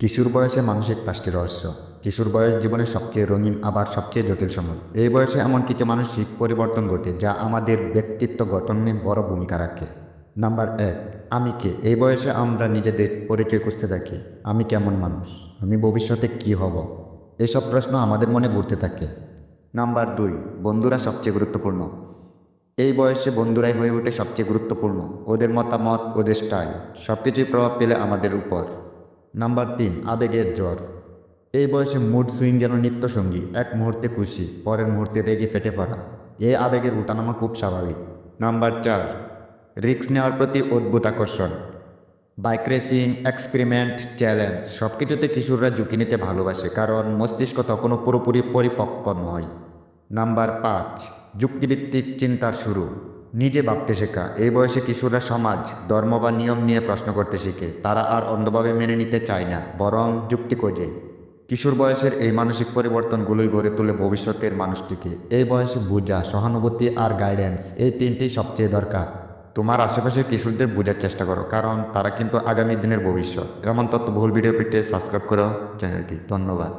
কিশোর বয়সে মানসিক 5টি রহস্য। কিশোর বয়স জীবনের সবচেয়ে রঙিন আবার সবচেয়ে জটিল সময়। এই বয়সে এমন কিছু মানসিক পরিবর্তন ঘটে যা আমাদের ব্যক্তিত্ব গঠনে বড় ভূমিকা রাখে। নাম্বার 1, আমি কে? এই বয়সে আমরা নিজেদের পরিচয় খুঁজতে থাকি। আমি কেমন মানুষ? আমি ভবিষ্যতে কি হব? এসব প্রশ্ন আমাদের মনে ঘুরতে থাকে। নাম্বার 2, বন্ধুরা সবচেয়ে গুরুত্বপূর্ণ। এই বয়সে বন্ধুরাই হয়ে ওঠে সবচেয়ে গুরুত্বপূর্ণ। ওদের মতামত, ওদের স্টাইল সবকিছুই প্রভাব ফেলে আমাদের উপর। নাম্বার 3, আবেগের জ্বর। এই বয়সে মুড সুইং যেন নিত্যসঙ্গী। এক মুহূর্তে খুশি, পরের মুহূর্তে রেগে ফেটে পড়া। এই আবেগের উঠানামা খুব স্বাভাবিক। নাম্বার 4, রিস্ক নেওয়ার প্রতি অদ্ভুত আকর্ষণ। বাইক রেসিং, এক্সপেরিমেন্ট, চ্যালেঞ্জ সব কিছুতে কিশোররা ঝুঁকি নিতে ভালোবাসে, কারণ মস্তিষ্ক তখনও পুরোপুরি পরিপক্ক নয়। নাম্বার 5, যুক্তিভিত্তিক চিন্তার শুরু। নিজে ভাবতে শেখা। এই বয়সে কিশোররা সমাজ, ধর্ম বা নিয়ম নিয়ে প্রশ্ন করতে শিখে। তারা আর অন্ধভাবে মেনে নিতে চায় না, বরং যুক্তি খোঁজে। কিশোর বয়সের এই মানসিক পরিবর্তনগুলোই গড়ে তোলে ভবিষ্যতের মানুষটিকে। এই বয়সে বোঝা, সহানুভূতি আর গাইডেন্স, এই তিনটি সবচেয়ে দরকার। তোমার আশেপাশের কিশোরদের বোঝার চেষ্টা করো, কারণ তারা কিন্তু আগামী দিনের ভবিষ্যৎ। এমন তথ্য বহুল ভিডিও পেতে সাবস্ক্রাইব করো চ্যানেলটি। ধন্যবাদ।